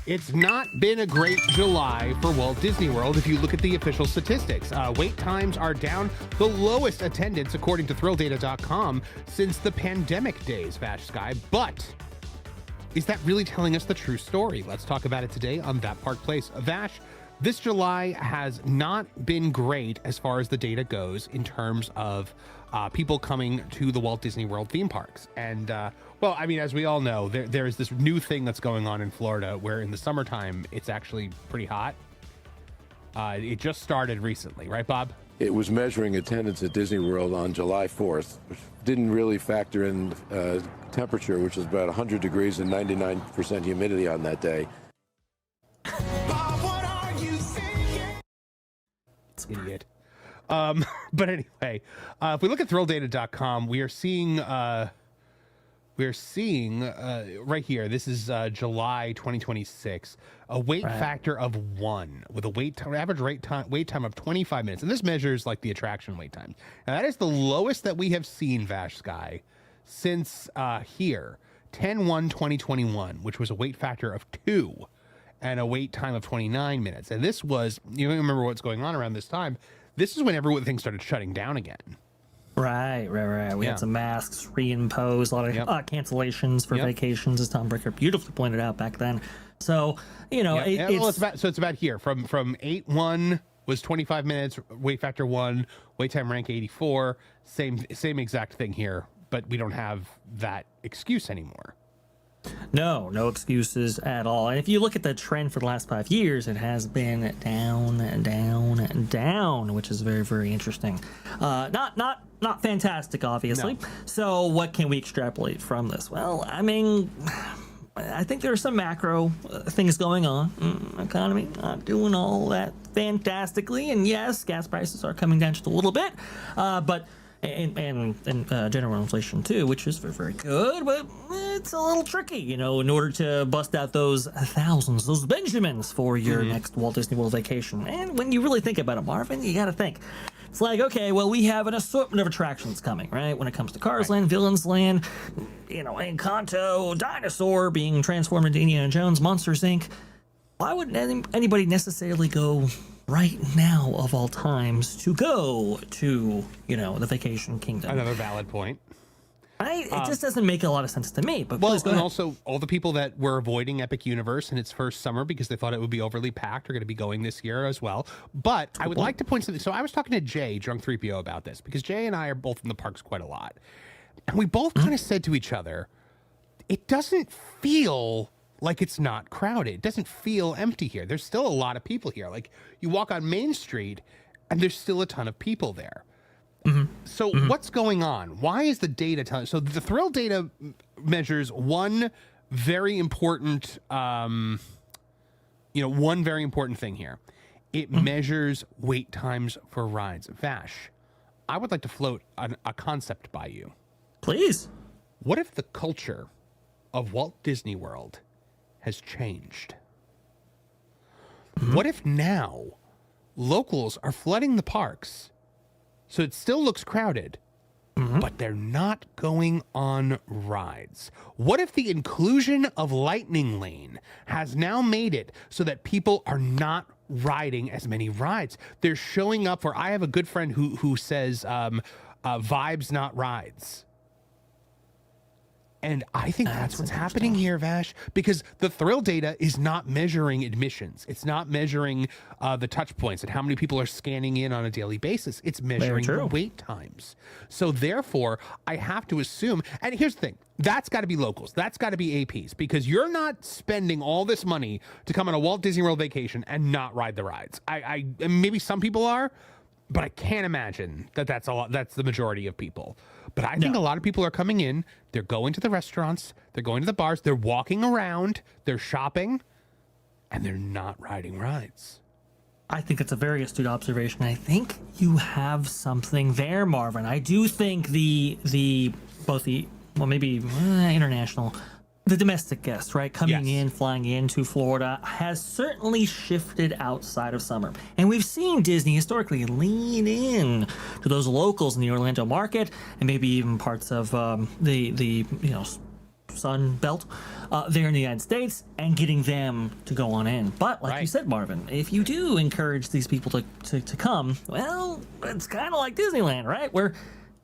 It's not been a great July for Walt Disney World if you look at the official statistics. Wait times are down, the lowest attendance according to ThrillData.com since the pandemic days, VashSky. But is that really telling us the true story? Let's talk about it today on That Park Place. Vash, this July has not been great as far as the data goes in terms of people coming to the Walt Disney World theme parks. And well, I mean, as we all know, there is this new thing that's going on in Florida where in the summertime, it's actually pretty hot. It just started recently, right, Bob? It was measuring attendance at Disney World on July 4th, which didn't really factor in temperature, which is about 100 degrees and 99% humidity on that day. Idiot. But anyway, if we look at ThrillData.com, we are seeing right here, this is July 2026, a wait factor of 1 with a average wait time of 25 minutes. And this measures like the attraction wait time. Now that is the lowest that we have seen, VashSky, since here, 10/1/2021, which was a wait factor of 2 and a wait time of 29 minutes. And this was, you remember what's going on around this time. This is when everything started shutting down again. Right. We had some masks reimposed, a lot of cancellations for vacations, as Tom Bricker beautifully pointed out back then. So, you know, it's about here from 8/1 was 25 minutes, wait factor 1, wait time rank 84, same exact thing here, but we don't have that excuse anymore. No excuses at all. And if you look at the trend for the last 5 years, it has been down and down, which is very, very interesting. Not fantastic, obviously. No. So what can we extrapolate from this? Well, I mean, I think there are some macro things going on. Economy not doing all that fantastically, and yes, gas prices are coming down just a little bit, but and general inflation too, which is very, very good, but it's a little tricky, you know, in order to bust out those thousands, those Benjamins for your next Walt Disney World vacation. And when you really think about it, Marvin, you got to think. It's like, okay, well, we have an assortment of attractions coming, right? When it comes to Cars Land, Villains Land, you know, Encanto, Dinosaur being transformed into Indiana Jones, Monsters, Inc. Why would anybody necessarily go right now of all times to go to, you know, the Vacation Kingdom? Another valid point. It just doesn't make a lot of sense to me. But well, and also all the people that were avoiding Epic Universe in its first summer because they thought it would be overly packed are going to be going this year as well. But I would like to point something. So I was talking to Jay, Drunk 3PO, about this because Jay and I are both in the parks quite a lot. And we both kind of said to each other, it doesn't feel like it's not crowded. It doesn't feel empty here. There's still a lot of people here. Like you walk on Main Street and there's still a ton of people there. So what's going on? Why is the data telling? So the Thrill data measures one very important, one very important thing here. It measures wait times for rides. Vash, I would like to float a concept by you. Please. What if the culture of Walt Disney World has changed? What if now locals are flooding the parks? So it still looks crowded, but they're not going on rides. What if the inclusion of Lightning Lane has now made it so that people are not riding as many rides? They're showing up for, I have a good friend who says vibes, not rides. And I think that's what's happening here, Vash, because the Thrill data is not measuring admissions. It's not measuring the touch points and how many people are scanning in on a daily basis. It's measuring the wait times. So therefore, I have to assume, and here's the thing, that's got to be locals. That's got to be APs, because you're not spending all this money to come on a Walt Disney World vacation and not ride the rides. I maybe some people are, but I can't imagine that's a lot. That's the majority of people. But I think a lot of people are coming in, they're going to the restaurants, they're going to the bars, they're walking around, they're shopping, and they're not riding rides. I think it's a very astute observation. I think you have something there, Marvin. I do think international, the domestic guest, right, coming in, flying into Florida, has certainly shifted outside of summer. And we've seen Disney historically lean in to those locals in the Orlando market, and maybe even parts of the Sun Belt there in the United States and getting them to go on in. But like you said, Marvin, if you do encourage these people to come, well, it's kind of like Disneyland, right? Where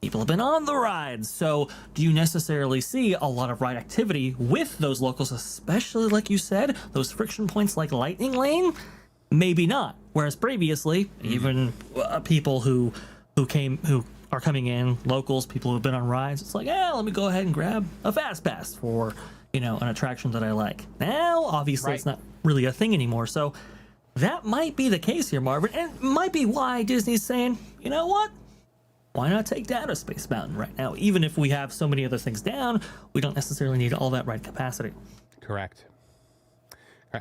people have been on the rides. So do you necessarily see a lot of ride activity with those locals, especially like you said, those friction points like Lightning Lane? Maybe not. Whereas previously, even people who are coming in, locals, people who've been on rides, it's like, yeah, let me go ahead and grab a fast pass for, an attraction that I like. Now, obviously, it's not really a thing anymore. So that might be the case here, Marvin, and it might be why Disney's saying, you know what? Why not take down a Space Mountain right now? Even if we have so many other things down, we don't necessarily need all that ride capacity. Correct.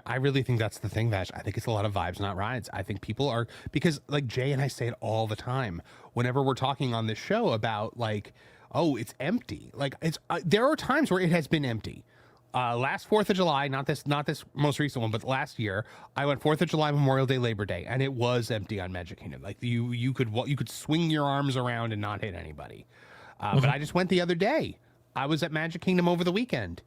I really think that's the thing, Vash. I think it's a lot of vibes, not rides. I think people are, because like Jay and I say it all the time, whenever we're talking on this show about like, oh, it's empty. Like there are times where it has been empty. Last 4th of July, not this most recent one, but last year, I went 4th of July, Memorial Day, Labor Day, and it was empty on Magic Kingdom. Like you could swing your arms around and not hit anybody. But I just went the other day. I was at Magic Kingdom over the weekend,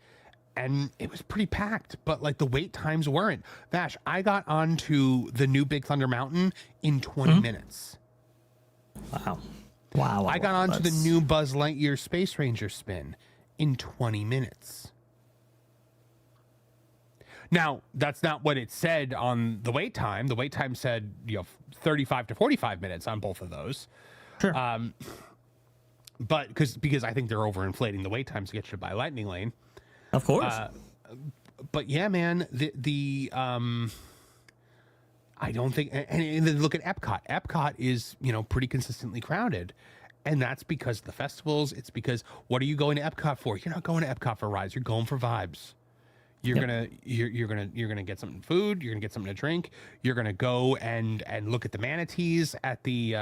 and it was pretty packed, but like the wait times weren't. Vash, I got onto the new Big Thunder Mountain in 20 minutes. Wow. I got onto the new Buzz Lightyear Space Ranger spin in 20 minutes. Now, that's not what it said on the wait time. The wait time said, 35 to 45 minutes on both of those. Sure. But because I think they're overinflating the wait times to get you by Lightning Lane. Of course. But yeah, man, I don't think, and then look at Epcot. Epcot is, pretty consistently crowded. And that's because of the festivals. It's because, what are you going to Epcot for? You're not going to Epcot for rides. You're going for vibes. You're gonna get something food. You're gonna get something to drink. You're gonna go and look at the manatees at the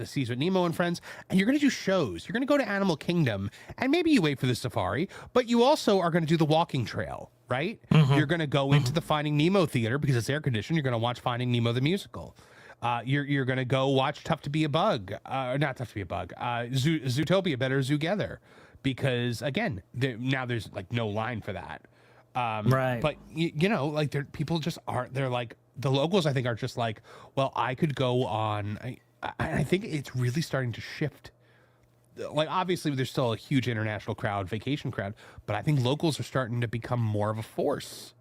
Seas with Nemo and Friends, and you're gonna do shows. You're gonna go to Animal Kingdom, and maybe you wait for the safari, but you also are gonna do the walking trail, right? You're gonna go into the Finding Nemo theater because it's air conditioned. You're gonna watch Finding Nemo the musical. You're gonna go watch Tough to Be a Bug, not Tough to Be a Bug, Zootopia Better Zoogether, because again, now there's like no line for that. Right. But like people just aren't. They're like, the locals, I think, are just like, well, I could go on. I think it's really starting to shift. Like, obviously, there's still a huge international crowd, vacation crowd, but I think locals are starting to become more of a force.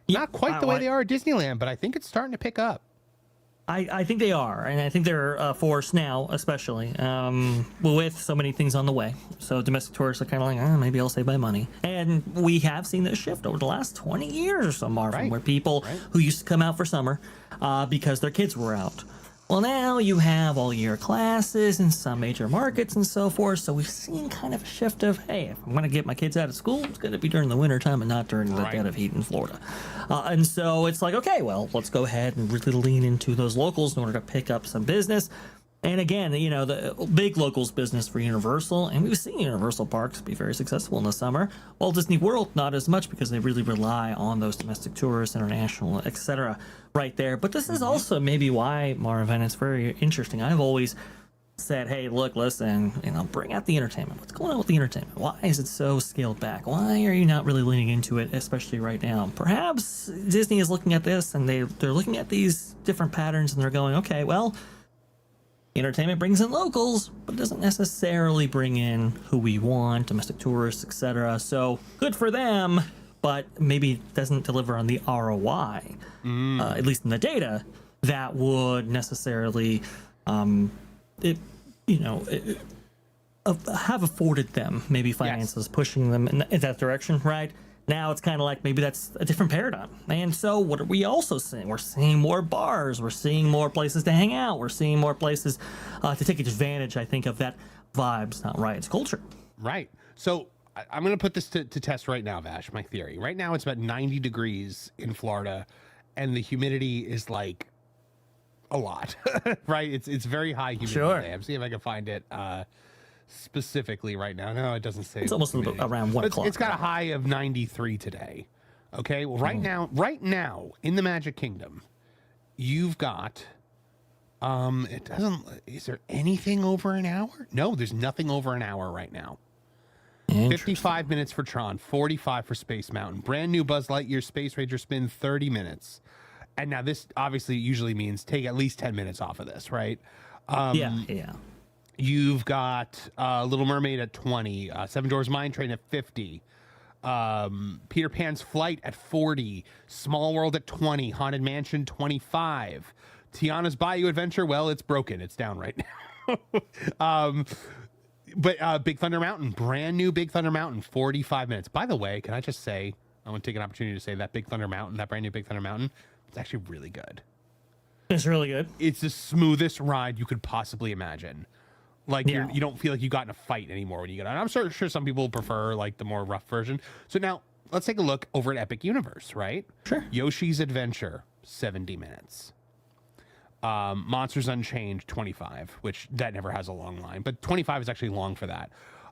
Not quite the way they are at Disneyland, but I think it's starting to pick up. I think they are, and I think they're a force now, especially with so many things on the way. So domestic tourists are kind of like, maybe I'll save my money. And we have seen this shift over the last 20 years or so, Marvin, where people who used to come out for summer because their kids were out. Well, now you have all year classes in some major markets and so forth. So we've seen kind of a shift of, hey, if I'm going to get my kids out of school, it's going to be during the winter time and not during the dead of heat in Florida. And so it's like, okay, well, let's go ahead and really lean into those locals in order to pick up some business. And again, the big locals business for Universal, and we've seen Universal parks be very successful in the summer. Walt Disney World, not as much, because they really rely on those domestic tourists, international, etc. right there. But this is also maybe why, Marvin, it's very interesting. I've always said, hey, look, listen, bring out the entertainment. What's going on with the entertainment? Why is it so scaled back? Why are you not really leaning into it, especially right now? Perhaps Disney is looking at this, and they're looking at these different patterns, and they're going, okay, well, entertainment brings in locals, but it doesn't necessarily bring in who we want, domestic tourists, etc. So good for them, but maybe doesn't deliver on the ROI, at least in the data, that would necessarily, have afforded them maybe finances pushing them in that direction, right? Now it's kind of like maybe that's a different paradigm. And so what are we also seeing? We're seeing more bars. We're seeing more places to hang out. We're seeing more places to take advantage, I think, of that vibes, not rides culture. Right. So I'm going to put this to test right now, Vash, my theory. Right now it's about 90 degrees in Florida, and the humidity is like a lot, right? It's very high humidity today. I'm seeing if I can find it specifically right now. No, it doesn't say. It's almost around 1 o'clock. It's got a high of 93 today. Okay. Well, right now in the Magic Kingdom, you've got, is there anything over an hour? No, there's nothing over an hour right now. 55 minutes for Tron, 45 for Space Mountain. Brand new Buzz Lightyear Space Ranger spin, 30 minutes. And now this obviously usually means take at least 10 minutes off of this, right? Yeah. You've got Little Mermaid at 20, Seven Dwarfs Mine Train at 50, Peter Pan's Flight at 40, Small World at 20, Haunted Mansion 25, Tiana's Bayou Adventure, well, it's broken. It's down right now. But Big Thunder Mountain, brand new Big Thunder Mountain, 45 minutes. By the way, can I just say, I want to take an opportunity to say that Big Thunder Mountain, that brand new Big Thunder Mountain, it's actually really good. It's really good. It's the smoothest ride you could possibly imagine. Like you don't feel like you got in a fight anymore when you get on. I'm sure some people prefer like the more rough version. So now let's take a look over at Epic Universe, right? Sure. Yoshi's Adventure, 70 minutes. Monsters Unchained, 25, which that never has a long line, but 25 is actually long for that.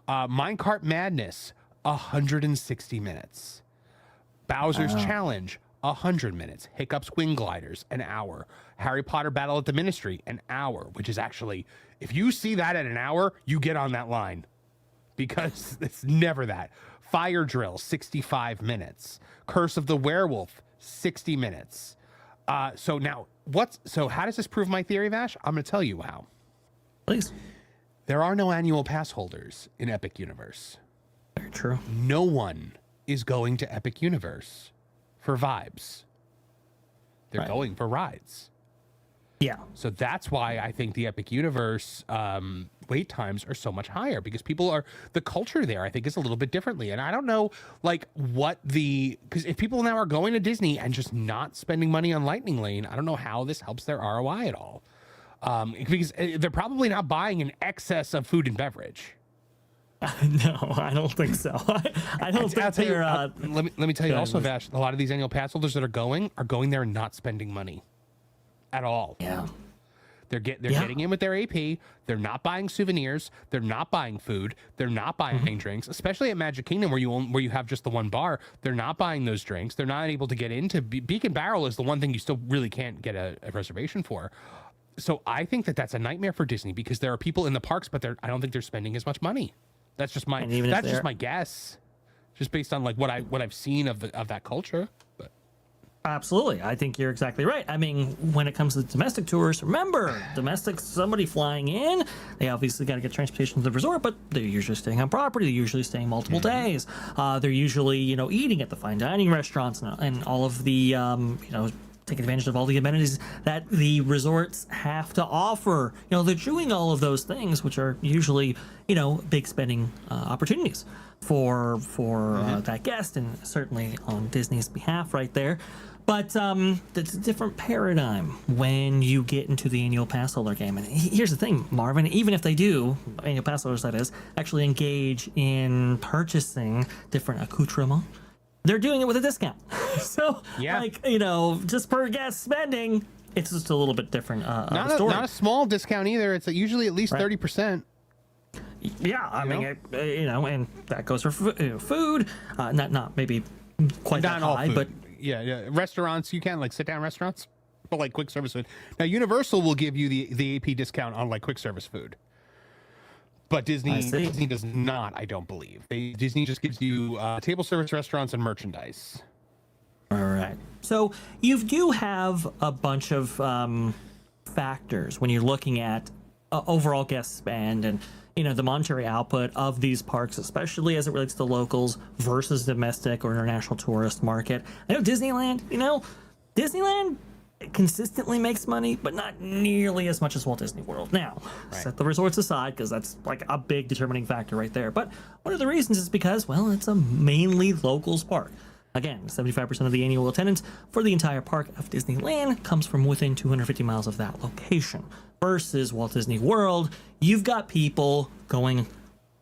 Minecart Madness, 160 minutes. Bowser's Challenge, 100 minutes. Hiccups Wing Gliders, an hour. Harry Potter Battle at the Ministry, an hour, which is actually, if you see that at an hour, you get on that line because it's never that. Fire Drill, 65 minutes. Curse of the Werewolf, 60 minutes. So how does this prove my theory, Vash? I'm going to tell you how. Please. There are no annual pass holders in Epic Universe. Very true. No one is going to Epic Universe for vibes. They're going for rides. Yeah. So that's why I think the Epic Universe wait times are so much higher, because the culture there, I think, is a little bit differently. And I don't know, because if people now are going to Disney and just not spending money on Lightning Lane, I don't know how this helps their ROI at all. Because they're probably not buying in excess of food and beverage. No, I don't think so. I don't think they're... let me tell you also, Vash, a lot of these annual pass holders that are going there and not spending money at all. Yeah. They're getting in with their AP. They're not buying souvenirs. They're not buying food. They're not buying drinks, especially at Magic Kingdom where you have just the one bar. They're not buying those drinks. They're not able to get into Beacon Barrel is the one thing you still really can't get a reservation for. So I think that that's a nightmare for Disney, because there are people in the parks, but I don't think they're spending as much money. That's just my guess, just based on like what I've seen of that culture. But absolutely, I think you're exactly right. I mean, when it comes to domestic tours, remember, somebody flying in, they obviously got to get transportation to the resort, but they're usually staying on property. They're usually staying multiple days. They're usually eating at the fine dining restaurants and all of the taking advantage of all the amenities that the resorts have to offer. They're doing all of those things, which are usually, big spending opportunities for that guest, and certainly on Disney's behalf right there. But it's a different paradigm when you get into the annual pass holder game. And here's the thing, Marvin, even if they do, annual pass holders that is, actually engage in purchasing different accoutrements, they're doing it with a discount. So, just per guest spending, it's just a little bit different. Not a small discount either. It's usually at least 30%. Yeah, I mean, and that goes for food. Not maybe quite not that all high, food. but yeah, restaurants, you can sit down restaurants, but like quick service food. Now, Universal will give you the AP discount on like quick service food. But Disney does not, I don't believe. Disney just gives you table service restaurants and merchandise. All right. So you do have a bunch of factors when you're looking at overall guest spend and the monetary output of these parks, especially as it relates to locals versus domestic or international tourist market. I know Disneyland consistently makes money, but not nearly as much as Walt Disney World. Now, set the resorts aside, because that's like a big determining factor right there. But one of the reasons is because, well, it's a mainly locals park. Again, 75% of the annual attendance for the entire park of Disneyland comes from within 250 miles of that location. Versus Walt Disney World, you've got people going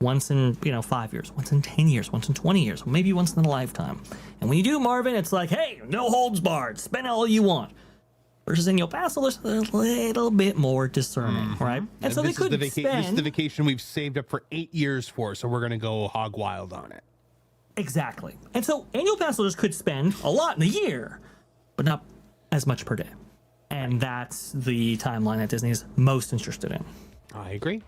once in 5 years, once in 10 years, once in 20 years, maybe once in a lifetime. And when you do, Marvin, it's like, hey, no holds barred, spend all you want. Versus annual pass holders, they're a little bit more discerning, right? And so this is the vacation we've saved up for 8 years for, so we're going to go hog wild on it. Exactly. And so annual pass holders could spend a lot in a year, but not as much per day. And that's the timeline that Disney's most interested in. I agree.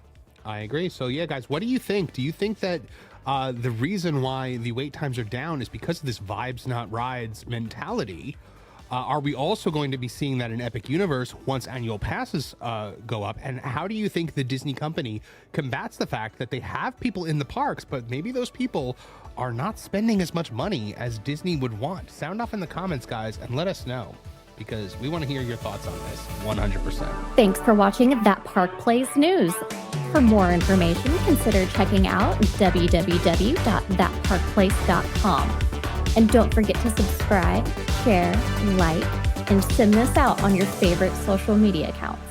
So yeah, guys, what do you think? Do you think that the reason why the wait times are down is because of this vibes not rides mentality. Are we also going to be seeing that in Epic Universe once annual passes go up? And how do you think the Disney company combats the fact that they have people in the parks, but maybe those people are not spending as much money as Disney would want? Sound off in the comments, guys, and let us know, because we want to hear your thoughts on this 100%. Thanks for watching That Park Plays News. For more information, consider checking out www.thatparkplace.com. And don't forget to subscribe, share, like, and send this out on your favorite social media accounts.